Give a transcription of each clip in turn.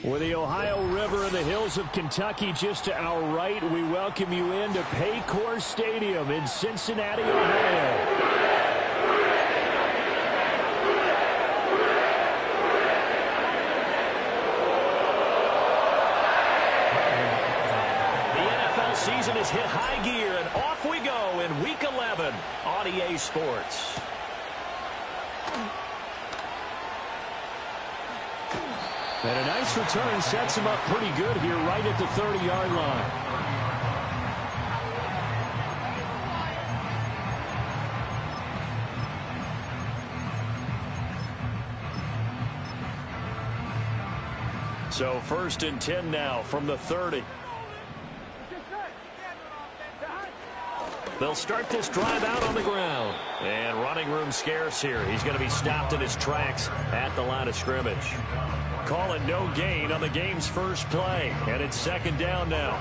With the Ohio River and the hills of Kentucky just to our right, we welcome you into Paycor Stadium in Cincinnati, Ohio. Season has hit high gear, and off we go in Week 11 on EA Sports. And a nice return sets him up pretty good here right at the 30-yard line. So 1st and 10 now from the 30. They'll start this drive out on the ground. And running room scarce here. He's going to be stopped in his tracks at the line of scrimmage. Call it no gain on the game's first play. And it's second down now.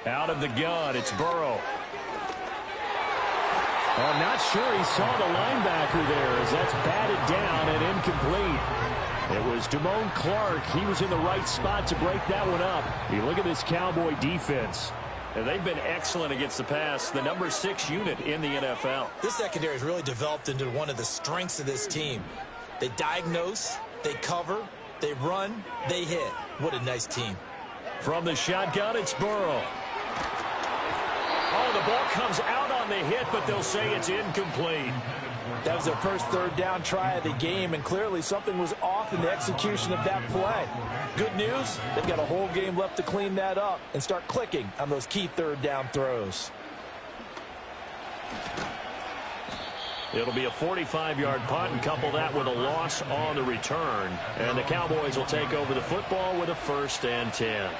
Out of the gun, it's Burrow. I'm not sure he saw the linebacker there as that's batted down and incomplete. It was Damone Clark. He was in the right spot to break that one up. You look at this Cowboy defense. And they've been excellent against the pass, the number 6 unit in the NFL. This secondary has really developed into one of the strengths of this team. They diagnose, they cover, they run, they hit. What a nice team. From the shotgun, it's Burrow. Oh, the ball comes out on the hit, but they'll say it's incomplete. That was their first third down try of the game, and clearly something was off in the execution of that play. Good news, they've got a whole game left to clean that up and start clicking on those key third down throws. It'll be a 45-yard punt and couple that with a loss on the return. And the Cowboys will take over the football with a 1st and 10.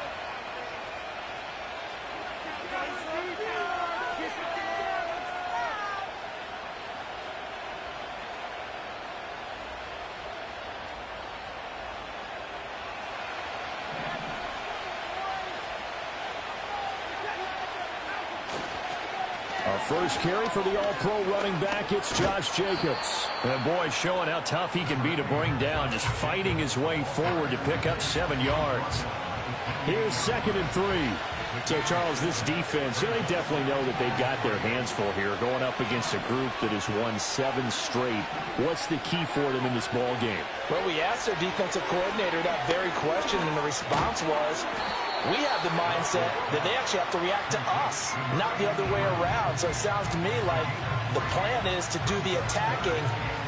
First carry for the all-pro running back, it's Josh Jacobs. And boy, showing how tough he can be to bring down, just fighting his way forward to pick up 7 yards. Here's 2nd and 3. So, Charles, this defense, they definitely know that they've got their hands full here, going up against a group that has won 7 straight. What's the key for them in this ball game? Well, we asked their defensive coordinator that very question, and the response was, we have the mindset that they actually have to react to us, not the other way around. So it sounds to me like the plan is to do the attacking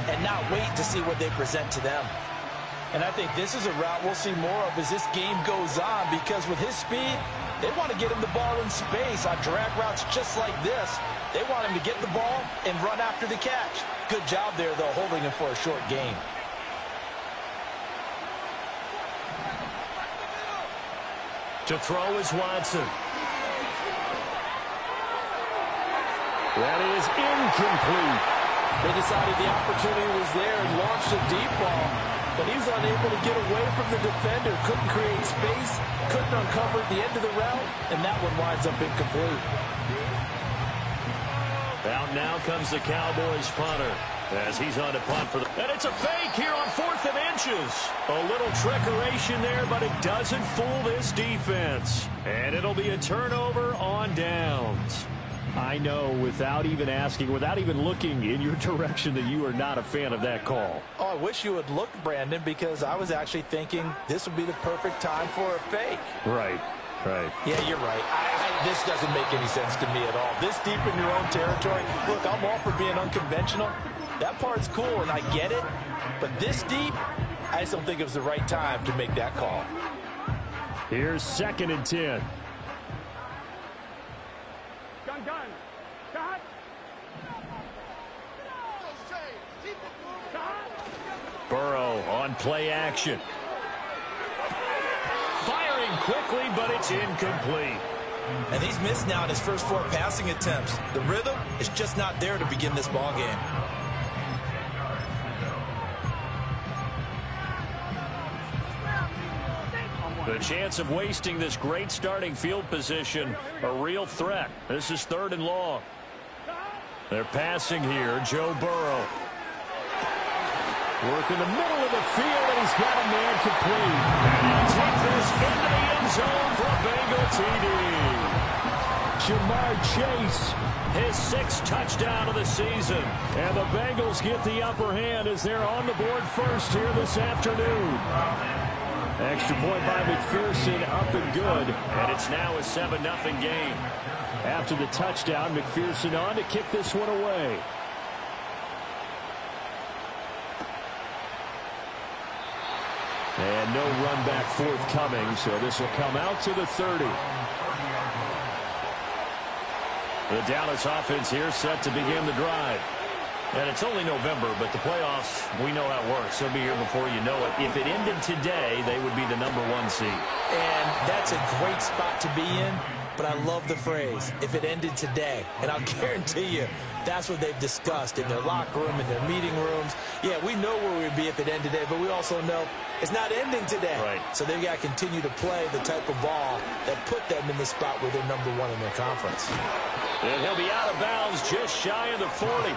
and not wait to see what they present to them. And I think this is a route we'll see more of as this game goes on, because with his speed, they want to get him the ball in space on drag routes just like this. They want him to get the ball and run after the catch. Good job there, though, holding him for a short gain. To throw is Watson. That is incomplete. They decided the opportunity was there and launched a deep ball, but he was unable to get away from the defender, couldn't create space, couldn't uncover the end of the route, and that one winds up incomplete. Out now comes the Cowboys punter as he's on to punt for the... And it's a fake here on 4th and inches. A little trickeration there, but it doesn't fool this defense. And it'll be a turnover on downs. I know, without even asking, without even looking in your direction, that you are not a fan of that call. Oh, I wish you would look, Brandon, because I was actually thinking this would be the perfect time for a fake. Right. Right. Yeah, you're right. This doesn't make any sense to me at all. This deep in your own territory, look, I'm all for being unconventional. That part's cool, and I get it. But this deep, I just don't think it was the right time to make that call. Here's 2nd and 10. Burrow on play action. Firing quickly, but it's incomplete. And he's missed now in his first 4 passing attempts. The rhythm is just not there to begin this ball game. The chance of wasting this great starting field position, a real threat. This is 3rd and long. They're passing here, Joe Burrow. Work in the middle of the field, and he's got a man complete. And he'll take this into the end zone for a Bengal TD. Jamar Chase, his 6th touchdown of the season. And the Bengals get the upper hand as they're on the board first here this afternoon. Extra point by McPherson, up and good. And it's now a 7-0 game. After the touchdown, McPherson on to kick this one away. And no run back forthcoming, so this will come out to the 30. The Dallas offense here set to begin the drive. And it's only November, but the playoffs, we know how it works. They'll be here before you know it. If it ended today, they would be the #1 seed. And that's a great spot to be in, but I love the phrase, if it ended today. And I'll guarantee you, that's what they've discussed in their locker room, in their meeting rooms. Yeah, we know where we'd be if it ended today, but we also know it's not ending today. Right. So they've got to continue to play the type of ball that put them in the spot where they're #1 in their conference. And he'll be out of bounds just shy of the 40.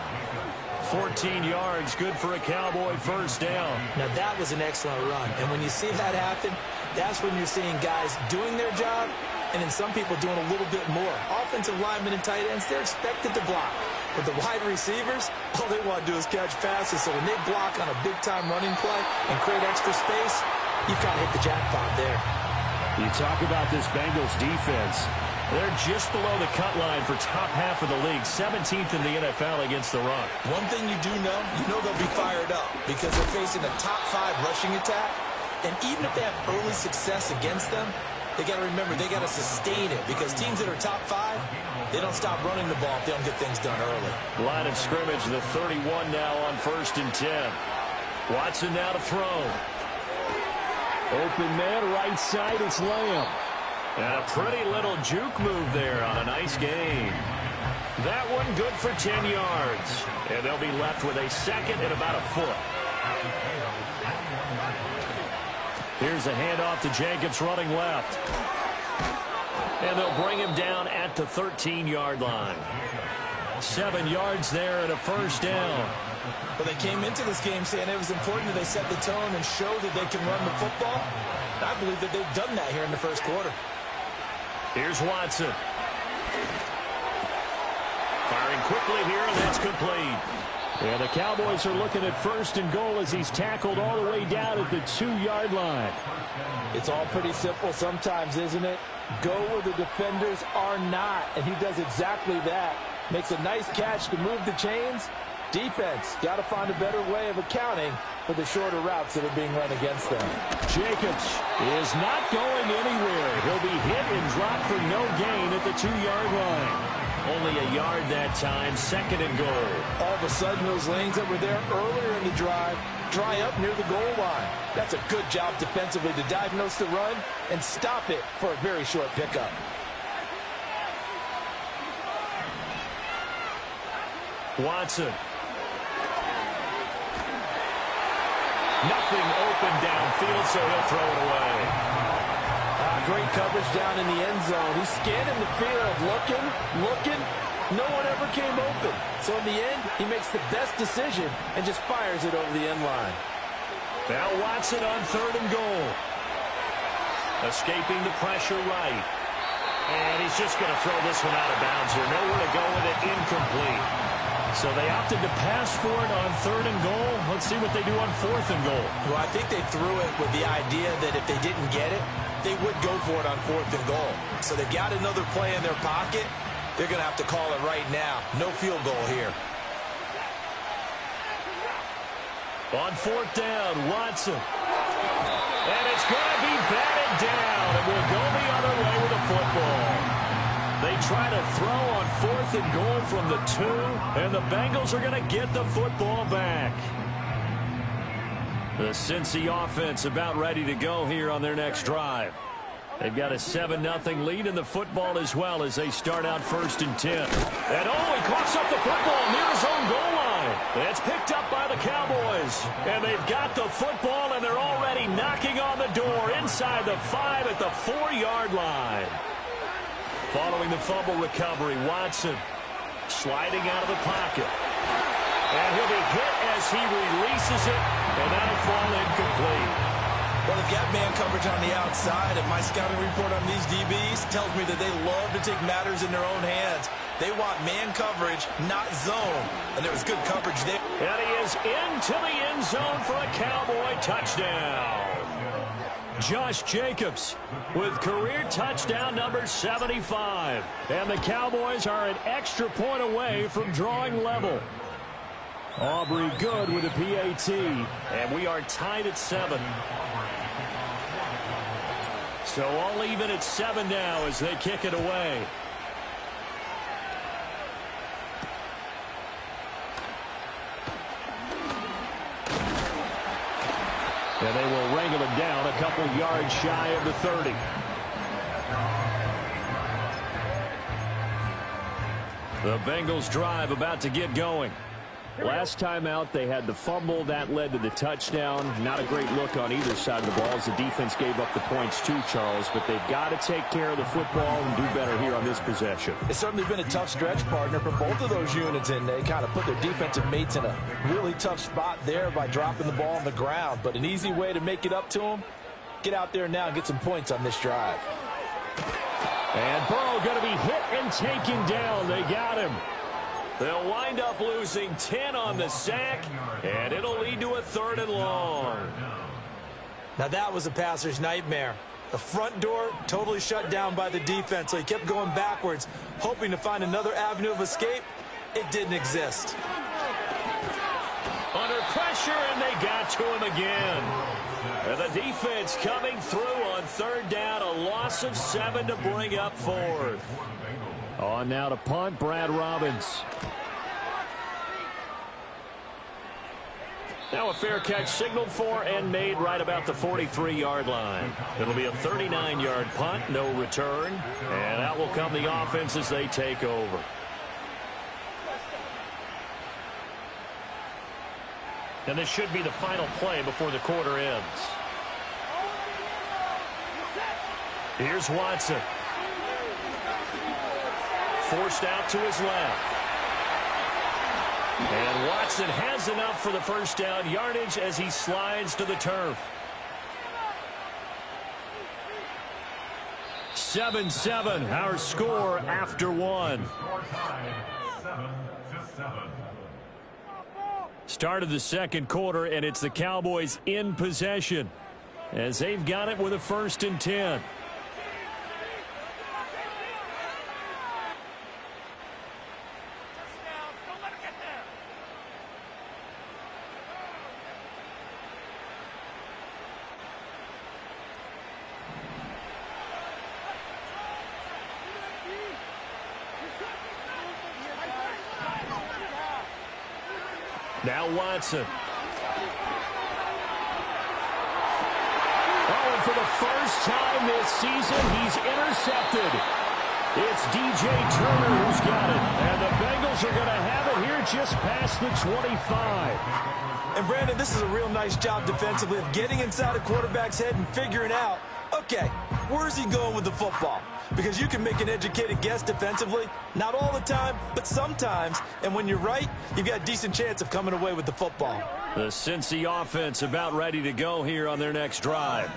14 yards, good for a Cowboy first down. Now, that was an excellent run. And when you see that happen, that's when you're seeing guys doing their job and then some people doing a little bit more. Offensive linemen and tight ends, they're expected to block. But the wide receivers, all they want to do is catch passes. So when they block on a big-time running play and create extra space, you've got to hit the jackpot there. You talk about this Bengals defense. They're just below the cut line for top half of the league, 17th in the NFL against the run. One thing you do know, they'll be fired up because they're facing a top 5 rushing attack. And even if they have early success against them, they got to remember they got to sustain it because teams that are top 5, they don't stop running the ball if they don't get things done early. Line of scrimmage, the 31 now on 1st and 10. Watson now to throw. Open man, right side, it's Lamb. And a pretty little juke move there on a nice game. That one good for 10 yards. And they'll be left with a second and about a foot. Here's a handoff to Jacobs running left. And they'll bring him down at the 13-yard line. 7 yards there and a first down. Well, they came into this game saying it was important that they set the tone and show that they can run the football. I believe that they've done that here in the first quarter. Here's Watson. Firing quickly here, and that's complete. Yeah, the Cowboys are looking at 1st and goal as he's tackled all the way down at the 2-yard line. It's all pretty simple sometimes, isn't it? Go where the defenders are not, and he does exactly that. Makes a nice catch to move the chains. Defense got to find a better way of accounting for the shorter routes that are being run against them. Jacobs is not going anywhere. He'll be hit and dropped for no gain at the 2-yard line. Only a yard that time, 2nd and goal. All of a sudden, those lanes that were there earlier in the drive dry up near the goal line. That's a good job defensively to diagnose the run and stop it for a very short pickup. Watson. Nothing open downfield, so he'll throw it away. Great coverage down in the end zone. He's scanning the field, looking. No one ever came open. So in the end, he makes the best decision and just fires it over the end line. Now Watson on 3rd and goal. Escaping the pressure right. And he's just going to throw this one out of bounds here. Nowhere to go with it, incomplete. So they opted to pass for it on 3rd and goal. Let's see what they do on 4th and goal. Well, I think they threw it with the idea that if they didn't get it, they would go for it on 4th and goal. So they've got another play in their pocket. They're going to have to call it right now. No field goal here. On 4th down, Watson. And it's going to be batted down, and will go the other way with the football. They try to throw on 4th and goal from the 2, and the Bengals are going to get the football back. The Cincy offense about ready to go here on their next drive. They've got a 7-0 lead in the football as well as they start out 1st and 10. And he coughs up the football near his own goal line. It's picked up by the Cowboys. And they've got the football, and they're already knocking on the door inside the 5 at the 4-yard line. Following the fumble recovery, Watson sliding out of the pocket. And he'll be hit as he releases it, and that'll fall incomplete. Well, they've got man coverage on the outside, and my scouting report on these DBs tells me that they love to take matters in their own hands. They want man coverage, not zone. And there was good coverage there. And he is into the end zone for a Cowboy touchdown. Josh Jacobs with career touchdown number 75. And the Cowboys are an extra point away from drawing level. Aubrey good with a PAT. And we are tied at 7. So all even at 7 now as they kick it away. And they will wrangle him down a couple yards shy of the 30. The Bengals drive about to get going. Last time out, they had the fumble. That led to the touchdown. Not a great look on either side of the ball as the defense gave up the points too, Charles. But they've got to take care of the football and do better here on this possession. It's certainly been a tough stretch, partner, for both of those units, and they kind of put their defensive mates in a really tough spot there by dropping the ball on the ground. But an easy way to make it up to them, get out there now and get some points on this drive. And Burrow going to be hit and taken down. They got him. They'll wind up losing 10 on the sack, and it'll lead to a 3rd and long. Now that was a passer's nightmare. The front door totally shut down by the defense, so he kept going backwards, hoping to find another avenue of escape. It didn't exist. Under pressure, and they got to him again. And the defense coming through on 3rd down, a loss of 7 to bring up 4th. On now to punt, Brad Robbins. Now a fair catch signaled for and made right about the 43-yard line. It'll be a 39-yard punt, no return. And out will come the offense as they take over. And this should be the final play before the quarter ends. Here's Watson. Forced out to his left. And Watson has enough for the first down yardage as he slides to the turf. 7-7, our score after one. Start of the second quarter, and it's the Cowboys in possession as they've got it with a 1st and 10. Now Watson. Oh, and for the first time this season, he's intercepted. It's DJ Turner who's got it. And the Bengals are going to have it here just past the 25. And, Brandon, this is a real nice job defensively of getting inside a quarterback's head and figuring out, okay, where's he going with the football? Because you can make an educated guess defensively, not all the time, but sometimes. And when you're right, you've got a decent chance of coming away with the football. The Cincy offense about ready to go here on their next drive.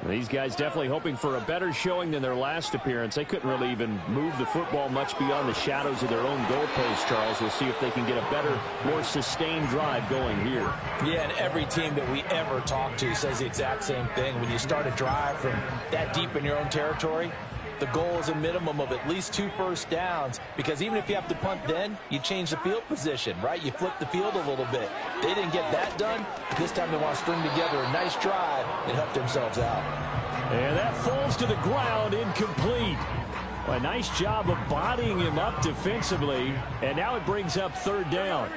These guys definitely hoping for a better showing than their last appearance. They couldn't really even move the football much beyond the shadows of their own goalpost, Charles. We'll see if they can get a better, more sustained drive going here. Yeah, and every team that we ever talk to says the exact same thing. When you start a drive from that deep in your own territory, the goal is a minimum of at least 2 first downs, because even if you have to punt then, you change the field position, right? You flip the field a little bit. They didn't get that done. This time they want to string together a nice drive and help themselves out. And that falls to the ground, incomplete. Well, a nice job of bodying him up defensively, and now it brings up 3rd down.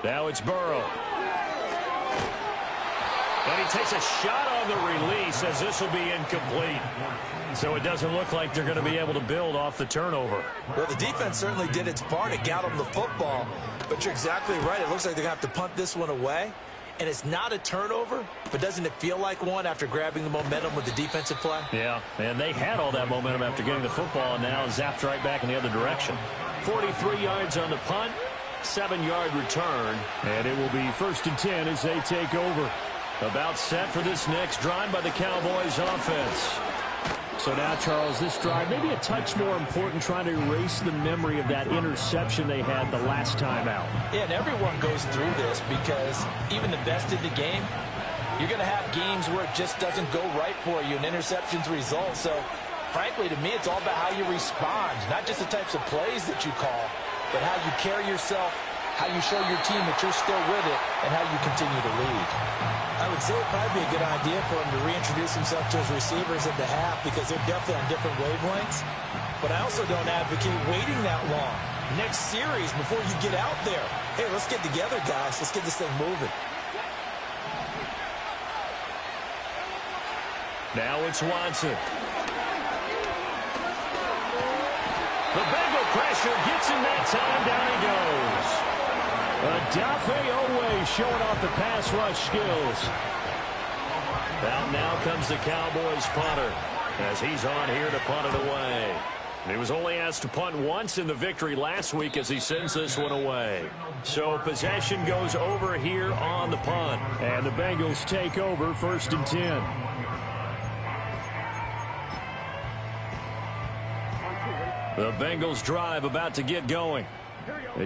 Now it's Burrow. And he takes a shot on the release as this will be incomplete. So it doesn't look like they're going to be able to build off the turnover. Well, the defense certainly did its part. It got them the football. But you're exactly right. It looks like they're going to have to punt this one away. And it's not a turnover, but doesn't it feel like one after grabbing the momentum with the defensive play? Yeah, and they had all that momentum after getting the football, and now zapped right back in the other direction. 43 yards on the punt, 7-yard return, and it will be 1st and 10 as they take over. About set for this next drive by the Cowboys offense. So now, Charles, this drive maybe a touch more important, trying to erase the memory of that interception they had the last time out. Yeah, and everyone goes through this because even the best in the game, you're going to have games where it just doesn't go right for you and interceptions result. So, frankly, to me, it's all about how you respond, not just the types of plays that you call, but how you carry yourself, how you show your team that you're still with it, and how you continue to lead. I would say it'd probably be a good idea for him to reintroduce himself to his receivers at the half because they're definitely on different wavelengths. But I also don't advocate waiting that long. next series before you get out there. Hey, let's get together, guys. Let's get this thing moving. Now it's Watson. The Bengal pressure gets him that time. Down he goes. Odafe Oweh showing off the pass rush skills. Out now comes the Cowboys punter as he's on here to punt it away. He was only asked to punt once in the victory last week as he sends this one away. So possession goes over here on the punt. And the Bengals take over 1st and 10. The Bengals drive about to get going.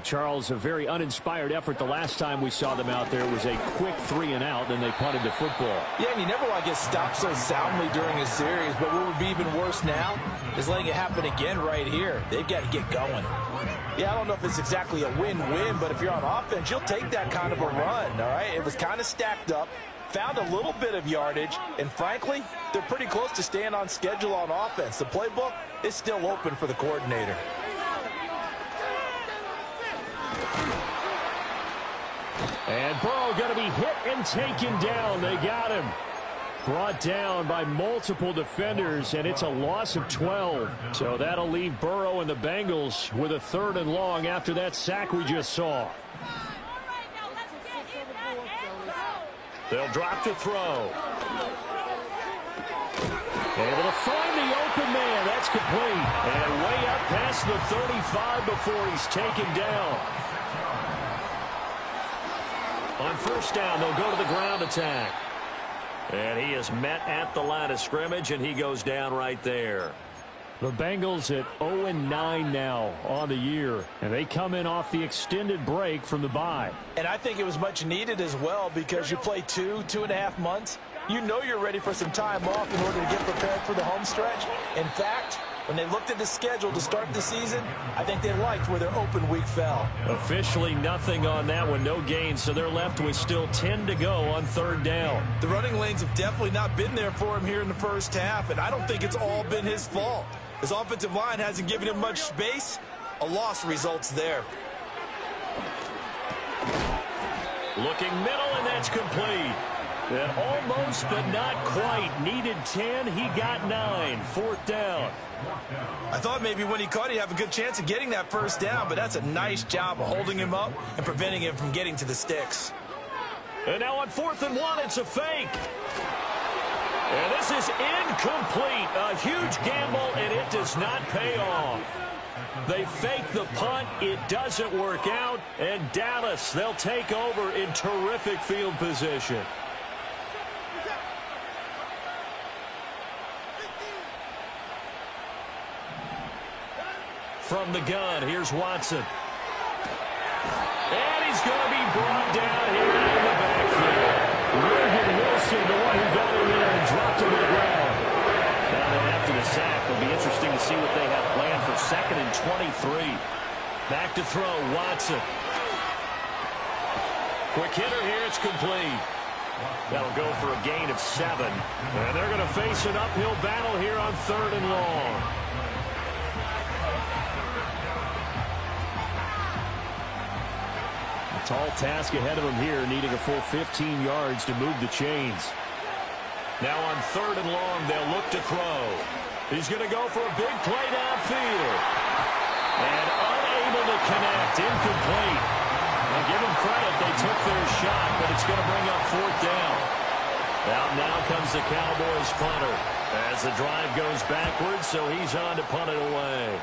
Charles, a very uninspired effort the last time we saw them out there. It was a quick 3-and-out, then they punted the football. Yeah, and you never want to get stopped so soundly during a series, but what would be even worse now is letting it happen again right here. They've got to get going. Yeah, I don't know if it's exactly a win-win, but if you're on offense, you'll take that kind of a run, all right? It was kind of stacked up, found a little bit of yardage, and frankly, they're pretty close to staying on schedule on offense. The playbook is still open for the coordinator. And Burrow going to be hit and taken down. They got him. Brought down by multiple defenders, and it's a loss of 12. So that'll leave Burrow and the Bengals with a 3rd and long after that sack we just saw. They'll drop to throw. Able to find the open man. That's complete. And way up past the 35 before he's taken down. On 1st down, they'll go to the ground attack. And he is met at the line of scrimmage, and he goes down right there. The Bengals at 0-9 now on the year, and they come in off the extended break from the bye. And I think it was much needed as well because you play 2.5 months. You know you're ready for some time off in order to get prepared for the home stretch. In fact, when they looked at the schedule to start the season, I think they liked where their open week fell. Officially nothing on that one, no gain, so they're left with still 10 to go on 3rd down. The running lanes have definitely not been there for him here in the first half, and I don't think it's all been his fault. His offensive line hasn't given him much space. A loss results there. Looking middle, and that's complete. And almost, but not quite. Needed 10, he got 9. 4th down. I thought maybe when he caught, he'd have a good chance of getting that 1st down, but that's a nice job of holding him up and preventing him from getting to the sticks. And now on 4th and 1, it's a fake. And this is incomplete. A huge gamble, and it does not pay off. They fake the punt. It doesn't work out. And Dallas, they'll take over in terrific field position. From the gun, here's Watson. And he's going to be brought down here in the backfield. Logan Wilson, the one who got in there and dropped him to the ground. Now then after the sack, it'll be interesting to see what they have planned for 2nd and 23. Back to throw, Watson. Quick hitter here, it's complete. That'll go for a gain of 7. And they're going to face an uphill battle here on 3rd and long. Tall task ahead of him here, needing a full 15 yards to move the chains. Now on 3rd and long, they'll look to throw. He's going to go for a big play downfield. And unable to connect, incomplete. Now give them credit, they took their shot, but it's going to bring up 4th down. Out now comes the Cowboys punter as the drive goes backwards, so he's on to punt it away.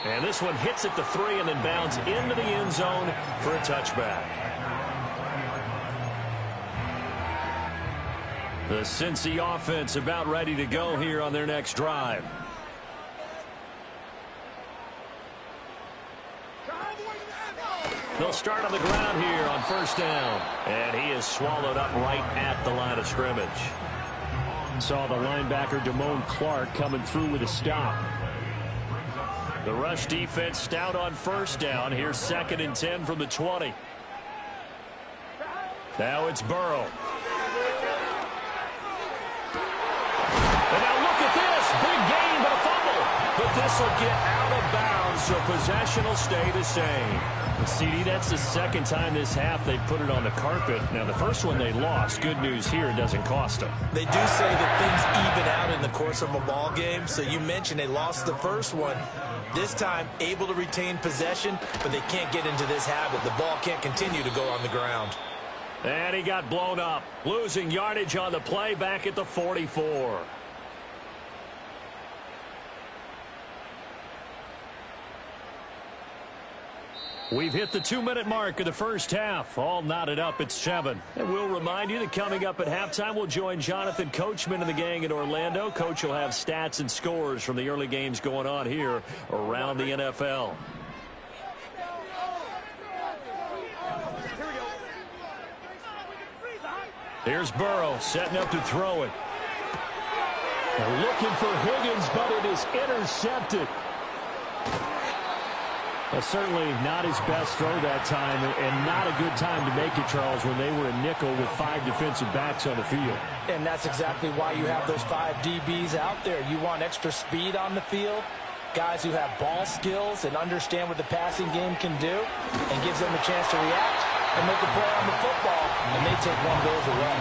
And this one hits at the 3 and then bounds into the end zone for a touchback. The Cincy offense about ready to go here on their next drive. They'll start on the ground here on 1st down. And he is swallowed up right at the line of scrimmage. Saw the linebacker Damone Clark coming through with a stop. The rush defense stout on 1st down. Here's 2nd and 10 from the 20. Now it's Burrow. And now look at this. Big gain, but a fumble. But this will get out of bounds, so possession will stay the same. CD, that's the second time this half they've put it on the carpet. Now, the first one they lost. Good news here, it doesn't cost them. They do say that things even out in the course of a ball game. So you mentioned they lost the first one. This time, able to retain possession, but they can't get into this habit. The ball can't continue to go on the ground. And he got blown up, losing yardage on the play back at the 44. We've hit the 2-minute mark of the first half. All knotted up at 7. And we'll remind you that coming up at halftime, we'll join Jonathan Coachman and the gang in Orlando. Coach will have stats and scores from the early games going on here around the NFL. Here's Burrow setting up to throw it. They're looking for Higgins, but it is intercepted. Well, certainly not his best throw that time, and not a good time to make it, Charles, when they were a nickel with 5 defensive backs on the field. And that's exactly why you have those 5 DBs out there. You want extra speed on the field, guys who have ball skills and understand what the passing game can do, and gives them a chance to react and make a play on the football, and they take one of those away.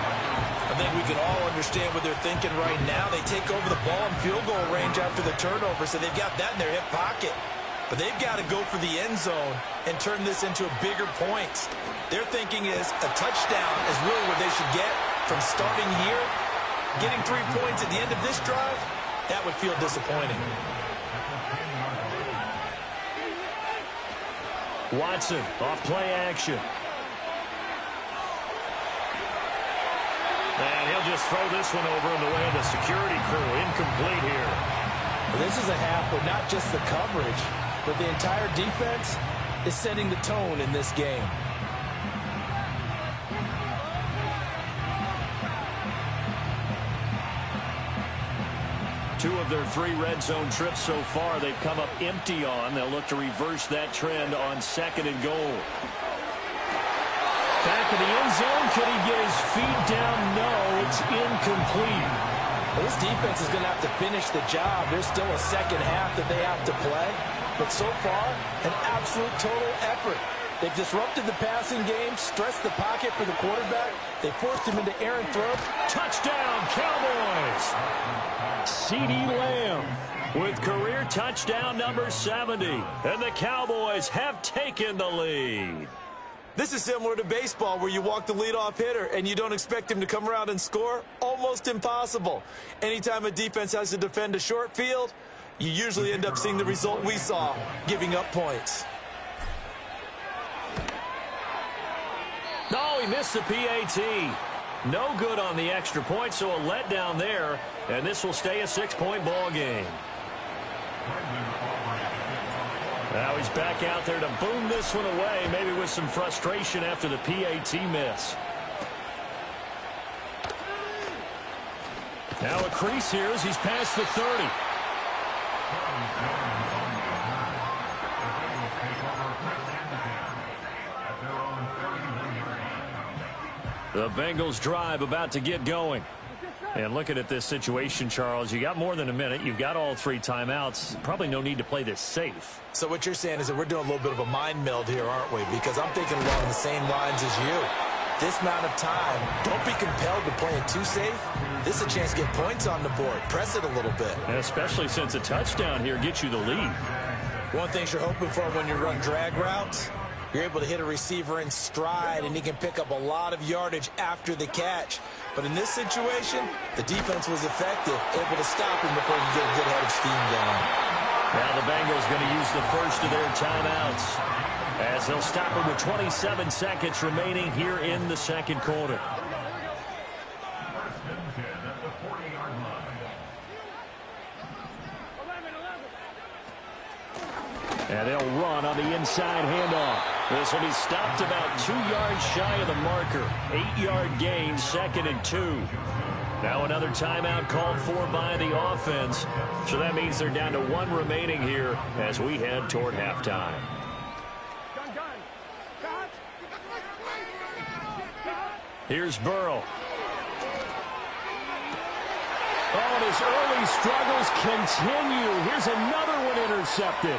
I think we can all understand what they're thinking right now. They take over the ball in field goal range after the turnover, so they've got that in their hip pocket. But they've got to go for the end zone and turn this into a bigger point. Their thinking is a touchdown is really what they should get from starting here. Getting 3 points at the end of this drive, that would feel disappointing. Watson off play action. And he'll just throw this one over in the way of the security crew. Incomplete here. Well, this is a half where not just the coverage, but the entire defense is setting the tone in this game. Two of their 3 red zone trips so far they've come up empty on. They'll look to reverse that trend on 2nd and goal. Back in the end zone. Could he get his feet down? No, it's incomplete. Well, this defense is going to have to finish the job. There's still a second half that they have to play. But so far, an absolute total effort. They've disrupted the passing game, stressed the pocket for the quarterback. They forced him into errant throw. Touchdown, Cowboys! CeeDee Lamb with career touchdown number 70. And the Cowboys have taken the lead. This is similar to baseball where you walk the leadoff hitter and you don't expect him to come around and score. Almost impossible. Anytime a defense has to defend a short field, you usually end up seeing the result we saw, giving up points. No, he missed the PAT. No good on the extra point, so a letdown there, and this will stay a 6-point ball game. Now he's back out there to boom this one away, maybe with some frustration after the PAT miss. Now a crease here as he's past the 30. The Bengals drive about to get going. And looking at this situation, Charles, you got more than a minute. You've got all 3 timeouts. Probably no need to play this safe. So what you're saying is that we're doing a little bit of a mind meld here, aren't we? Because I'm thinking along the same lines as you. This amount of time, don't be compelled to play it too safe. This is a chance to get points on the board. Press it a little bit. And especially since a touchdown here gets you the lead. One thing you're hoping for when you run drag routes, you're able to hit a receiver in stride, and he can pick up a lot of yardage after the catch. But in this situation, the defense was effective, able to stop him before he get a good head of steam going. Now the Bengals going to use the first of their timeouts as they'll stop him with 27 seconds remaining here in the second quarter. And they'll run on the inside handoff. This will be stopped about 2 yards shy of the marker. 8-yard gain, 2nd and 2. Now another timeout called for by the offense. So that means they're down to 1 remaining here as we head toward halftime. Here's Burrow. Oh, and his early struggles continue. Here's another one intercepted.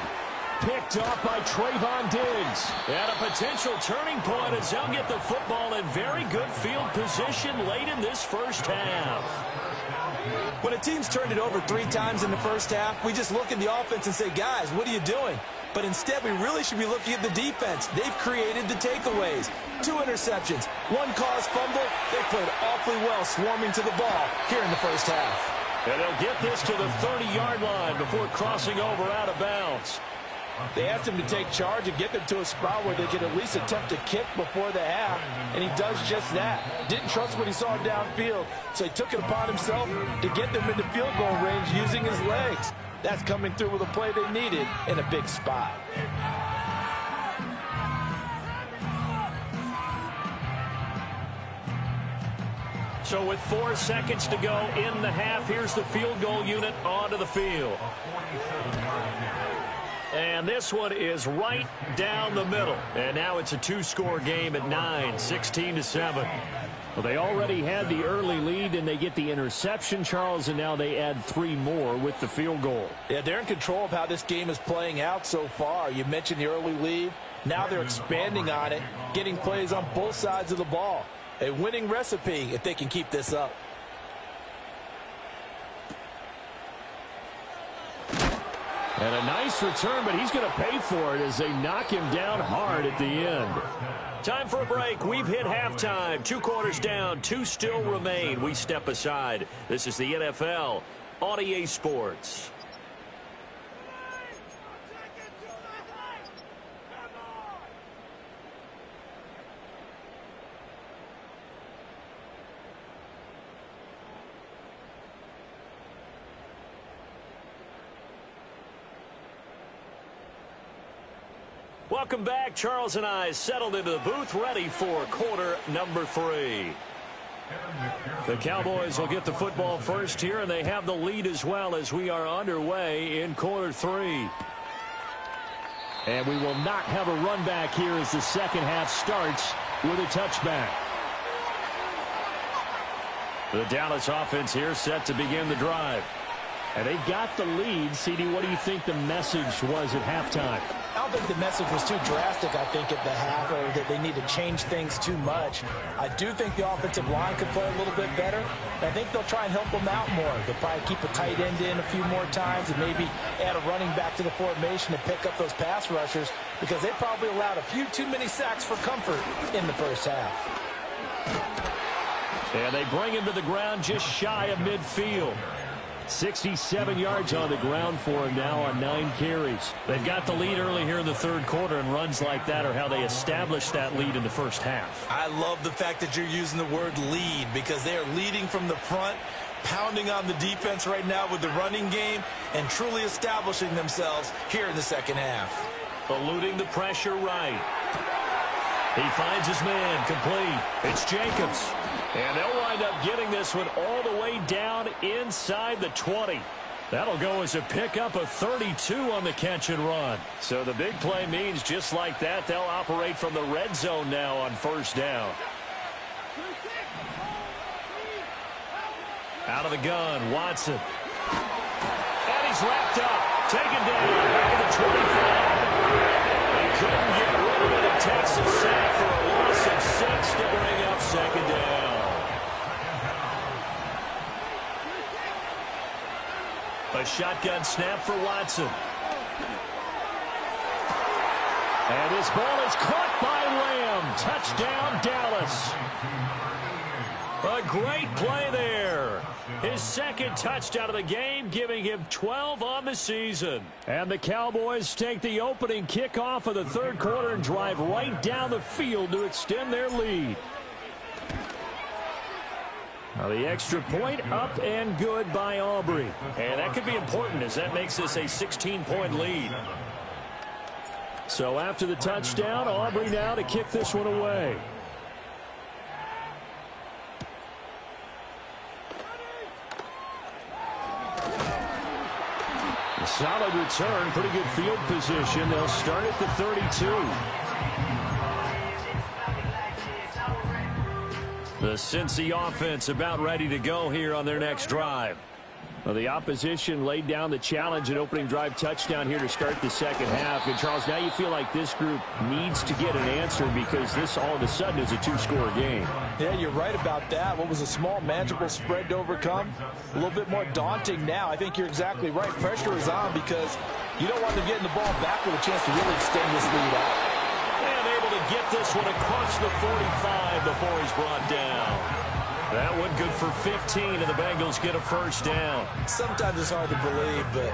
Picked off by Trayvon Diggs. And a potential turning point as they'll get the football in very good field position late in this first half. When a team's turned it over 3 times in the first half, we just look at the offense and say, guys, what are you doing? But instead, we really should be looking at the defense. They've created the takeaways. 2 interceptions, 1 caused fumble. They played awfully well swarming to the ball here in the first half. And they'll get this to the 30-yard line before crossing over out of bounds. They asked him to take charge and get them to a spot where they could at least attempt a kick before the half, and he does just that. Didn't trust what he saw downfield, so he took it upon himself to get them into field goal range using his legs. That's coming through with a play they needed in a big spot. So with 4 seconds to go in the half, here's the field goal unit onto the field. And this one is right down the middle. And now it's a 2-score game at 9, 16-7. Well, they already had the early lead, and they get the interception, Charles, and now they add 3 more with the field goal. Yeah, they're in control of how this game is playing out so far. You mentioned the early lead. Now they're expanding on it, getting plays on both sides of the ball. A winning recipe if they can keep this up. And a nice return, but he's going to pay for it as they knock him down hard at the end. Time for a break. We've hit halftime. 2 quarters down, 2 still remain. We step aside. This is the NFL on EA Sports. Welcome back. Charles and I settled into the booth, ready for quarter number 3. The Cowboys will get the football first here, and they have the lead as well as we are underway in quarter 3. And we will not have a run back here as the second half starts with a touchback. The Dallas offense here set to begin the drive. And they got the lead. CD, what do you think the message was at halftime? I don't think the message was too drastic, I think, at the half, or that they need to change things too much. I do think the offensive line could play a little bit better. I think they'll try and help them out more. They'll probably keep a tight end in a few more times and maybe add a running back to the formation to pick up those pass rushers, because they probably allowed a few too many sacks for comfort in the first half. And they bring him to the ground just shy of midfield. 67 yards on the ground for him now on 9 carries. They've got the lead early here in the third quarter, and runs like that are how they establish that lead in the first half. I love the fact that you're using the word lead, because they are leading from the front, pounding on the defense right now with the running game, and truly establishing themselves here in the second half. Eluding the pressure right. He finds his man complete. It's Jacobs. And they'll wind up getting this one all the way down inside the 20. That'll go as a pickup of 32 on the catch and run. So the big play means just like that, they'll operate from the red zone now on first down. Out of the gun, Watson. And he's wrapped up. Taken down back at the 25. He couldn't get rid of it. It takes a sack for a loss of 6 to bring up second down. A shotgun snap for Watson. And this ball is caught by Lamb. Touchdown, Dallas. A great play there. His second touchdown of the game, giving him 12 on the season. And the Cowboys take the opening kickoff of the third quarter and drive right down the field to extend their lead. Now the extra point up and good by Aubrey. And that could be important, as that makes this a 16-point lead. So after the touchdown, Aubrey now to kick this one away. A solid return, pretty good field position. They'll start at the 32. The Cincy offense about ready to go here on their next drive. Well, the opposition laid down the challenge, an opening drive touchdown here to start the second half. And, Charles, now you feel like this group needs to get an answer because this all of a sudden is a two-score game. Yeah, you're right about that. What was a small, manageable spread to overcome? A little bit more daunting now. I think you're exactly right. Pressure is on because you don't want them getting the ball back with a chance to really extend this lead out. And able to get this one across the 45 before he's brought down. That one good for 15, and the Bengals get a first down. Sometimes it's hard to believe, but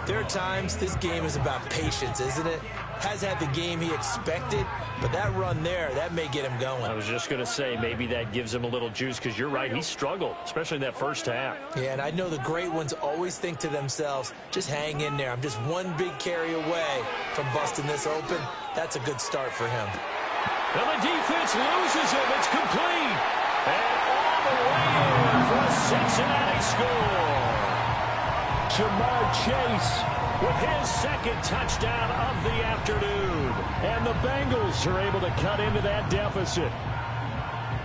there are times this game is about patience, isn't it? Has had the game he expected, but that run there, that may get him going. I was just going to say, maybe that gives him a little juice, because you're right, he struggled, especially in that first half. Yeah, and I know the great ones always think to themselves, just hang in there. I'm just one big carry away from busting this open. That's a good start for him. And the defense loses him. It's complete. And all the way in for a Cincinnati score. Ja'Marr Chase with his second touchdown of the afternoon. And the Bengals are able to cut into that deficit.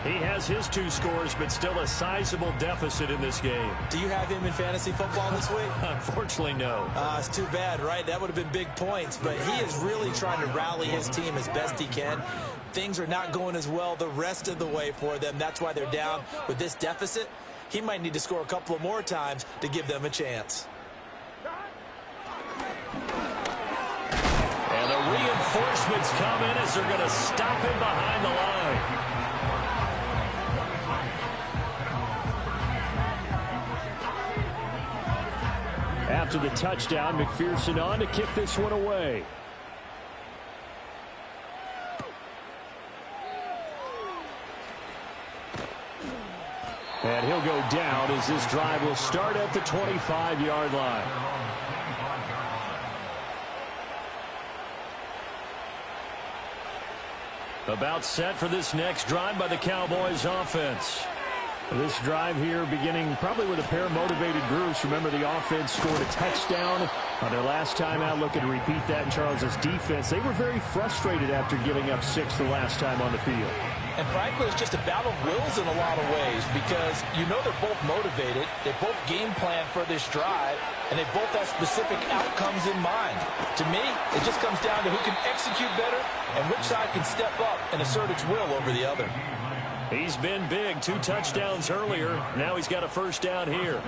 He has his 2 scores, but still a sizable deficit in this game. Do you have him in fantasy football this week? Unfortunately, no. It's too bad, right? That would have been big points, but he is really trying to rally his team as best he can. Things are not going as well the rest of the way for them. That's why they're down with this deficit. He might need to score a couple of more times to give them a chance. And the reinforcements come in as they're going to stop him behind the line. After the touchdown, McPherson on to kick this one away. And he'll go down as this drive will start at the 25-yard line. About set for this next drive by the Cowboys offense. This drive here beginning probably with a pair of motivated groups. Remember, the offense scored a touchdown on their last time out. Looking to repeat that in Charles's defense. They were very frustrated after giving up 6 the last time on the field. And frankly, it's just a battle of wills in a lot of ways because you know they're both motivated. They both game plan for this drive, and they both have specific outcomes in mind. To me, it just comes down to who can execute better and which side can step up and assert its will over the other. He's been big. 2 touchdowns earlier. Now he's got a first down here.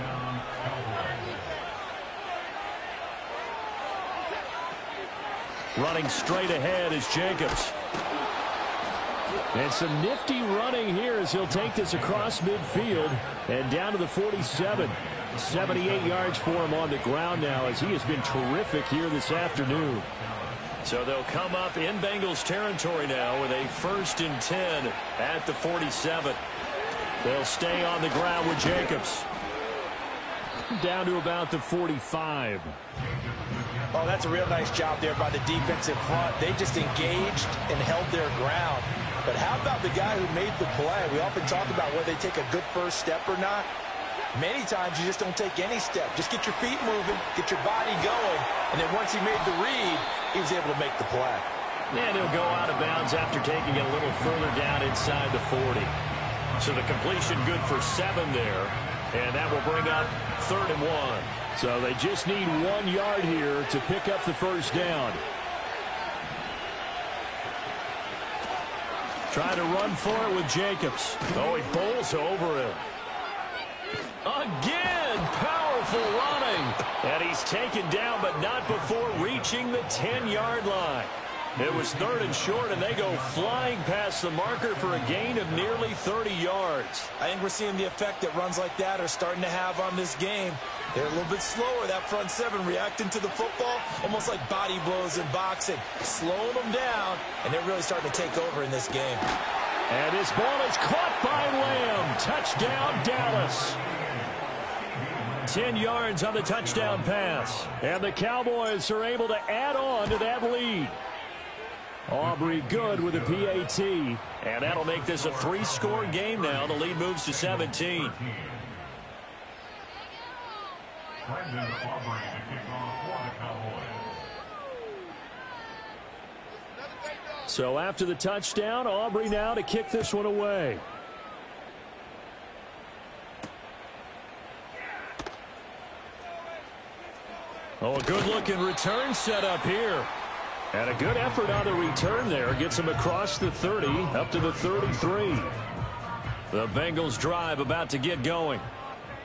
Running straight ahead is Jacobs. And some nifty running here as he'll take this across midfield and down to the 47. 78 yards for him on the ground now as he has been terrific here this afternoon. So they'll come up in Bengals territory now with a 1st and 10 at the 47. They'll stay on the ground with Jacobs. Down to about the 45. Oh, that's a real nice job there by the defensive front. They just engaged and held their ground. But how about the guy who made the play? We often talk about whether they take a good first step or not. Many times you just don't take any step. Just get your feet moving, get your body going, and then once he made the read, he was able to make the play. And he'll go out of bounds after taking it a little further down inside the 40. So the completion good for 7 there, and that will bring up 3rd and 1. So they just need 1 yard here to pick up the first down. Trying to run for it with Jacobs. Oh, he bowls over him. Again, powerful running. And he's taken down, but not before reaching the 10-yard line. It was 3rd and short, and they go flying past the marker for a gain of nearly 30 yards. I think we're seeing the effect that runs like that are starting to have on this game. They're a little bit slower, that front 7, reacting to the football, almost like body blows in boxing, slowing them down, and they're really starting to take over in this game. And this ball is caught by Lamb. Touchdown, Dallas. 10 yards on the touchdown pass. And the Cowboys are able to add on to that lead. Aubrey good with a PAT. And that'll make this a 3-score game now. The lead moves to 17. So after the touchdown, Aubrey now to kick this one away. Oh, a good-looking return set up here. And a good effort on the return there. Gets him across the 30, up to the 33. The Bengals drive about to get going.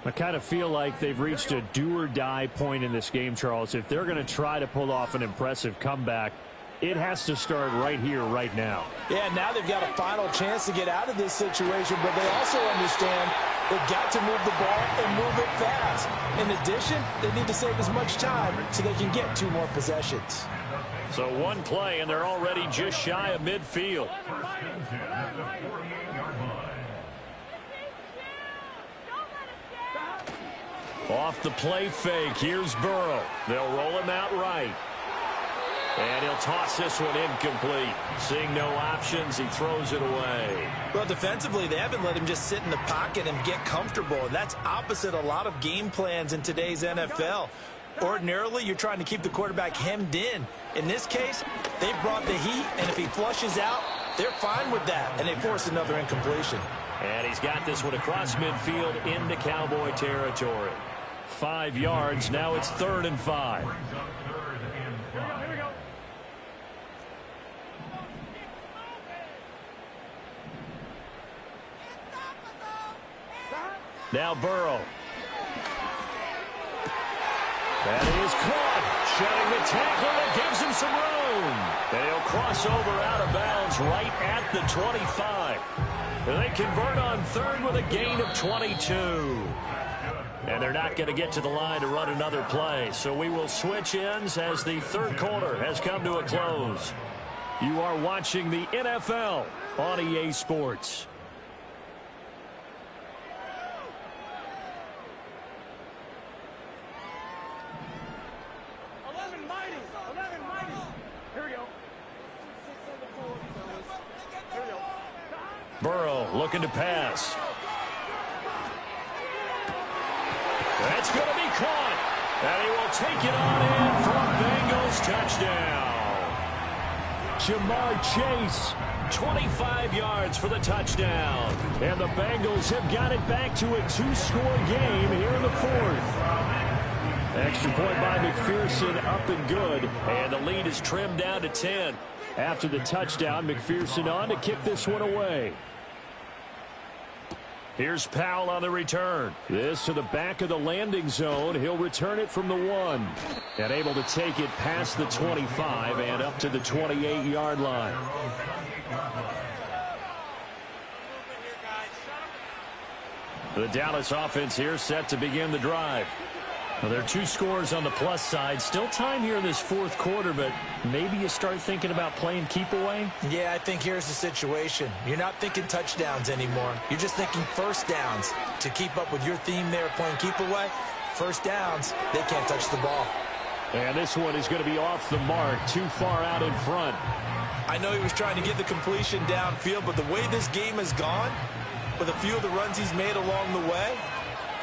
I kind of feel like they've reached a do-or-die point in this game, Charles. If they're going to try to pull off an impressive comeback, it has to start right here, right now. Yeah, now they've got a final chance to get out of this situation, but they also understand they've got to move the ball and move it fast. In addition, they need to save as much time so they can get 2 more possessions. So one play, and they're already just shy of midfield. Off the play fake, here's Burrow. They'll roll him out right. And he'll toss this one incomplete. Seeing no options, he throws it away. Well, defensively, they haven't let him just sit in the pocket and get comfortable. That's opposite a lot of game plans in today's NFL. Ordinarily, you're trying to keep the quarterback hemmed in. In this case, they brought the heat, and if he flushes out, they're fine with that, and they force another incompletion. And he's got this one across midfield into Cowboy territory. 5 yards, now it's 3rd and 5. Now Burrow. That is caught. Shedding the tackle that gives him some room. And he'll cross over out of bounds right at the 25. And they convert on 3rd with a gain of 22. And they're not going to get to the line to run another play. So we will switch ends as the 3rd quarter has come to a close. You are watching the NFL on EA Sports. Burrow looking to pass. That's going to be caught. And he will take it on in for a Bengals touchdown. Jamar Chase. 25 yards for the touchdown. And the Bengals have got it back to a 2-score game here in the 4th. Extra point by McPherson, up and good. And the lead is trimmed down to 10. After the touchdown, McPherson on to kick this one away. Here's Powell on the return. This to the back of the landing zone. He'll return it from the 1. And able to take it past the 25 and up to the 28-yard line. The Dallas offense here set to begin the drive. Well, there are 2 scores on the plus side. Still time here in this 4th quarter, but maybe you start thinking about playing keep away? Yeah, I think here's the situation. You're not thinking touchdowns anymore. You're just thinking first downs. To keep up with your theme there playing keep away, first downs, they can't touch the ball. And this one is going to be off the mark, too far out in front. I know he was trying to get the completion downfield, but the way this game has gone, with a few of the runs he's made along the way,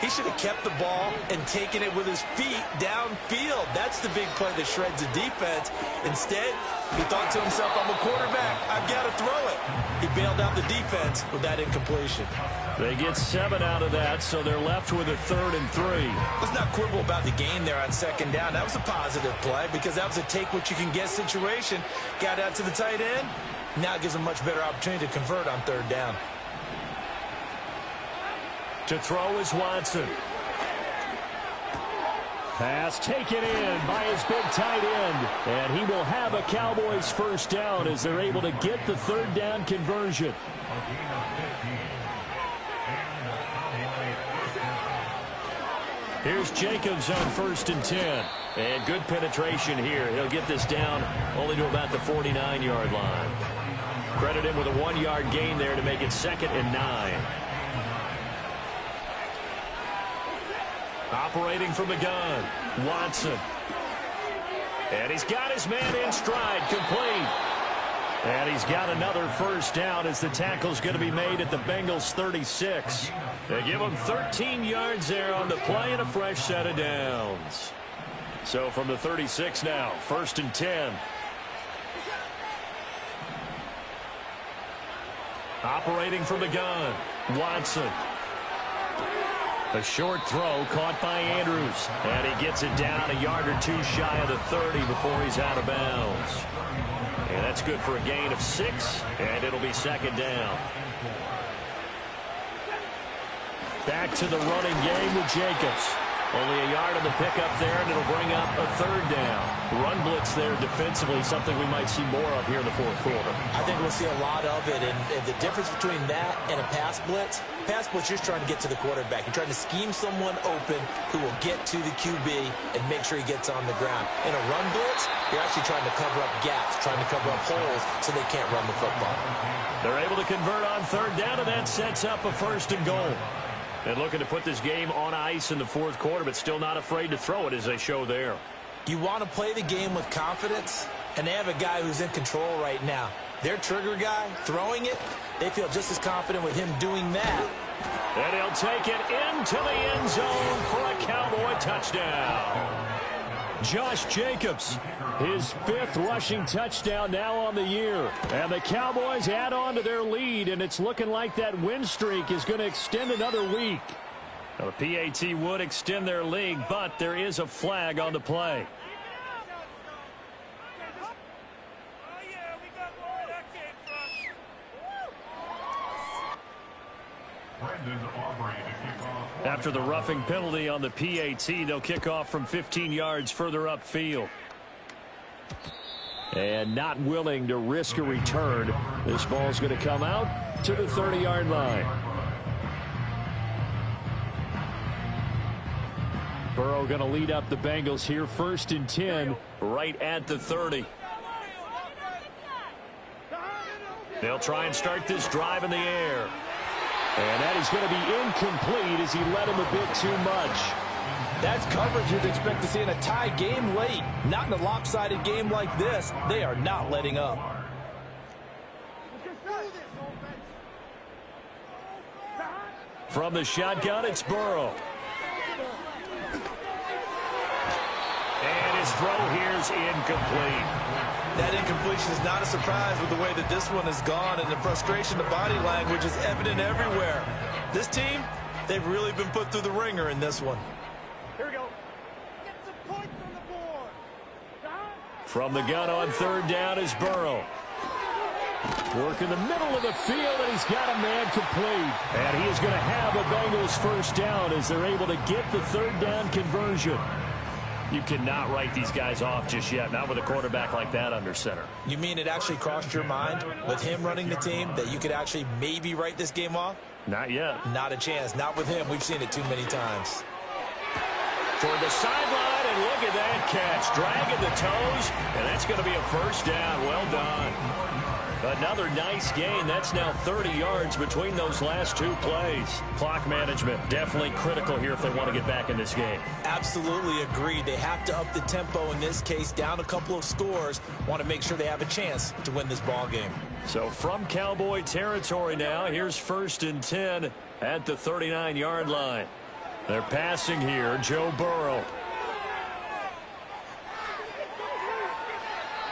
he should have kept the ball and taken it with his feet downfield. That's the big play that shreds the defense. Instead, he thought to himself, I'm a quarterback, I've got to throw it. He bailed out the defense with that incompletion. They get 7 out of that, so they're left with a 3rd and 3. Let's not quibble about the gain there on 2nd down. That was a positive play because that was a take-what-you-can-get situation. Got out to the tight end. Now it gives him a much better opportunity to convert on 3rd down. To throw is Watson. Pass taken in by his big tight end. And he will have a Cowboys first down as they're able to get the 3rd down conversion. Here's Jacobs on 1st and 10. And good penetration here. He'll get this down only to about the 49-yard line. Credit him with a 1-yard gain there to make it 2nd and 9. Operating from the gun, Watson. And he's got his man in stride, complete. And he's got another first down as the tackle's going to be made at the Bengals 36. They give him 13 yards there on the play and a fresh set of downs. So from the 36 now, 1st and 10. Operating from the gun, Watson. A short throw caught by Andrews. And he gets it down a yard or two shy of the 30 before he's out of bounds. And that's good for a gain of 6, and it'll be second down. Back to the running game with Jacobs. Only a yard on the pickup there, and it'll bring up a third down. Run blitz there defensively, something we might see more of here in the fourth quarter. I think we'll see a lot of it, and the difference between that and a pass blitz, you're trying to get to the quarterback. You're trying to scheme someone open who will get to the QB and make sure he gets on the ground. In a run blitz, you're actually trying to cover up gaps, trying to cover up holes so they can't run the football. They're able to convert on third down, and that sets up a first and goal. And looking to put this game on ice in the fourth quarter, but still not afraid to throw it as they show there. You want to play the game with confidence, and they have a guy who's in control right now. Their trigger guy, throwing it, they feel just as confident with him doing that. And he'll take it into the end zone for a Cowboy touchdown. Josh Jacobs, his 5th rushing touchdown now on the year. And the Cowboys add on to their lead, and it's looking like that win streak is going to extend another week. Now, the PAT would extend their lead, but there is a flag on the play. After the roughing penalty on the PAT, they'll kick off from 15 yards further upfield. And not willing to risk a return, this ball's going to come out to the 30-yard line. Burrow going to lead up the Bengals here, 1st and 10, right at the 30. They'll try and start this drive in the air. And that is going to be incomplete as he led him a bit too much. That's coverage you'd expect to see in a tie game late. Not in a lopsided game like this. They are not letting up. From the shotgun, it's Burrow. And his throw here's incomplete. That incompletion is not a surprise with the way that this one has gone, and the frustration, the body language is evident everywhere. This team, they've really been put through the ringer in this one. Here we go. Get some points on the board. From the gun on third down is Burrow. Work in the middle of the field, and he's got a man complete. And he is going to have a Bengals first down as they're able to get the third down conversion. You cannot write these guys off just yet, not with a quarterback like that under center. You mean it actually crossed your mind with him running the team that you could actually maybe write this game off? Not yet. Not a chance. Not with him. We've seen it too many times. Toward the sideline, and look at that catch. Dragging the toes, and that's going to be a first down. Well done. Another nice gain. That's now 30 yards between those last 2 plays. Clock management definitely critical here if they want to get back in this game. Absolutely agreed. They have to up the tempo in this case, down a couple of scores. Want to make sure they have a chance to win this ball game. So from Cowboy territory now, here's 1st and 10 at the 39-yard line. They're passing here, Joe Burrow.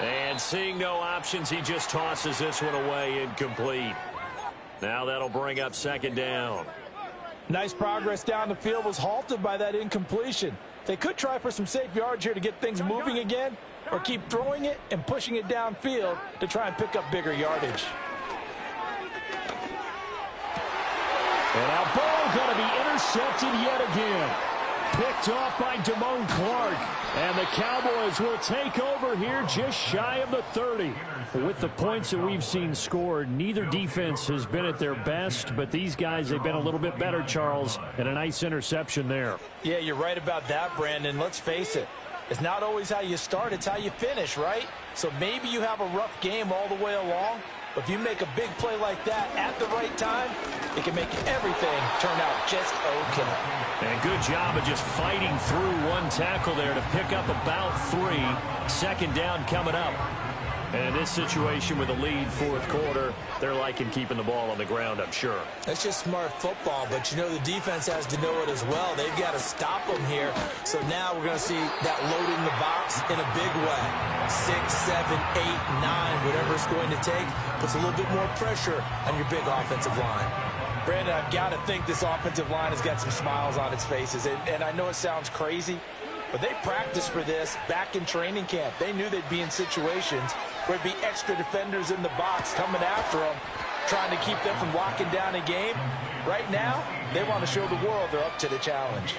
And seeing no options, he just tosses this one away, incomplete. Now that'll bring up second down. Nice progress down the field was halted by that incompletion. They could try for some safe yards here to get things moving again, or keep throwing it and pushing it downfield to try and pick up bigger yardage. And now Burrow going to be intercepted yet again. Picked off by Damone Clark. And the Cowboys will take over here just shy of the 30. With the points that we've seen scored, neither defense has been at their best, but these guys, they've been a little bit better, Charles, and a nice interception there. Yeah, you're right about that, Brandon. Let's face it. It's not always how you start, it's how you finish, right? So maybe you have a rough game all the way along, but if you make a big play like that at the right time, it can make everything turn out just okay. And good job of just fighting through one tackle there to pick up about 3. Second down coming up. And in this situation with a lead fourth quarter, they're liking keeping the ball on the ground, I'm sure. That's just smart football, but you know the defense has to know it as well. They've got to stop them here. So now we're going to see that loading the box in a big way. 6, 7, 8, 9, whatever it's going to take, puts a little bit more pressure on your big offensive line. Brandon, I've got to think this offensive line has got some smiles on its faces. And I know it sounds crazy, but they practiced for this back in training camp. They knew they'd be in situations where there'd be extra defenders in the box coming after them, trying to keep them from locking down a game. Right now, they want to show the world they're up to the challenge.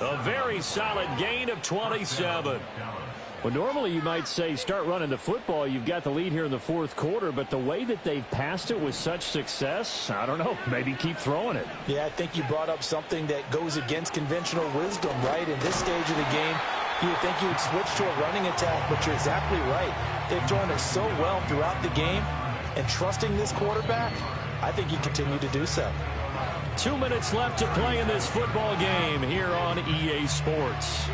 A very solid gain of 27. Well, normally you might say start running the football. You've got the lead here in the fourth quarter, but the way that they've passed it with such success, I don't know, maybe keep throwing it. Yeah, I think you brought up something that goes against conventional wisdom, right? In this stage of the game, you would think you would switch to a running attack, but you're exactly right. They've thrown it so well throughout the game, and trusting this quarterback, I think you continue to do so. 2 minutes left to play in this football game here on EA Sports.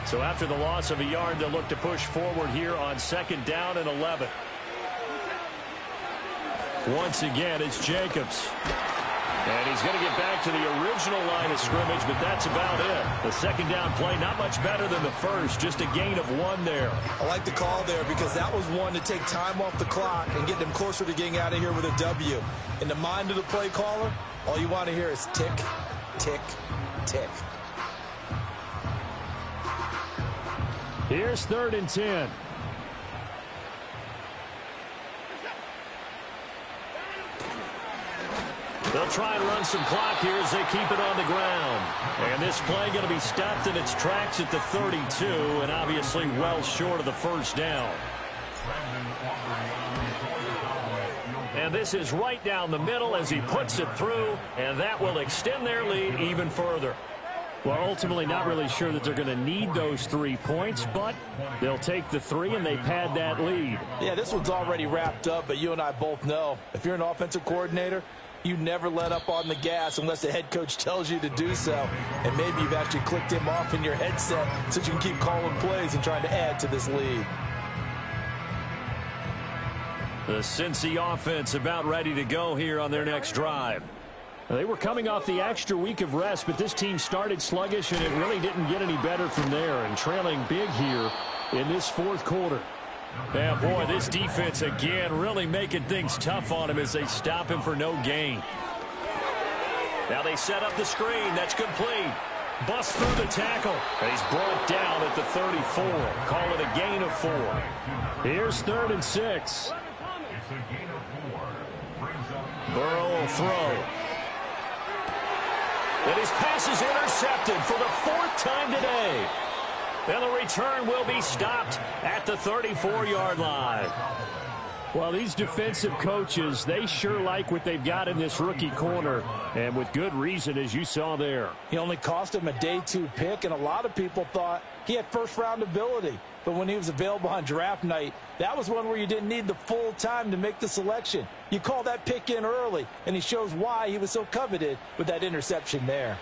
So after the loss of a yard, they'll look to push forward here on 2nd down and 11. Once again, it's Jacobs. And he's going to get back to the original line of scrimmage, but that's about it. The 2nd down play, not much better than the first, just a gain of 1 there. I like the call there because that was one to take time off the clock and get them closer to getting out of here with a W. In the mind of the play caller, all you want to hear is tick, tick, tick. Here's 3rd and 10. They'll try and run some clock here as they keep it on the ground. And this play going to be stopped in its tracks at the 32, and obviously well short of the 1st down. And this is right down the middle as he puts it through, and that will extend their lead even further. Well, ultimately not really sure that they're going to need those 3 points, but they'll take the 3 and they pad that lead. Yeah, this one's already wrapped up, but you and I both know if you're an offensive coordinator, you never let up on the gas unless the head coach tells you to do so. And maybe you've actually clicked him off in your headset so you can keep calling plays and trying to add to this lead. The Cincy offense about ready to go here on their next drive. They were coming off the extra week of rest, but this team started sluggish, and it really didn't get any better from there, and trailing big here in this 4th quarter. Yeah, boy, this defense again really making things tough on him as they stop him for no gain. Now they set up the screen. That's complete. Busts through the tackle. And he's brought down at the 34. Call it a gain of 4. Here's 3rd and 6. Burrow will throw. And his pass is intercepted for the 4th time today. And the return will be stopped at the 34-yard line. Well, these defensive coaches, they sure like what they've got in this rookie corner, and with good reason, as you saw there. He only cost him a day 2 pick, and a lot of people thought he had first-round ability. But when he was available on draft night, that was one where you didn't need the full time to make the selection. You call that pick in early, and he shows why he was so coveted with that interception there.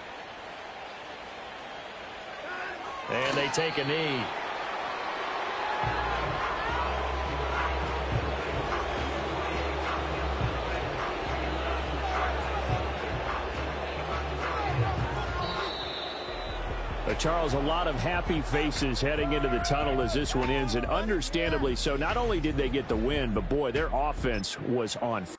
And they take a knee. Charles, a lot of happy faces heading into the tunnel as this one ends, and understandably so. Not only did they get the win, but boy, their offense was on fire.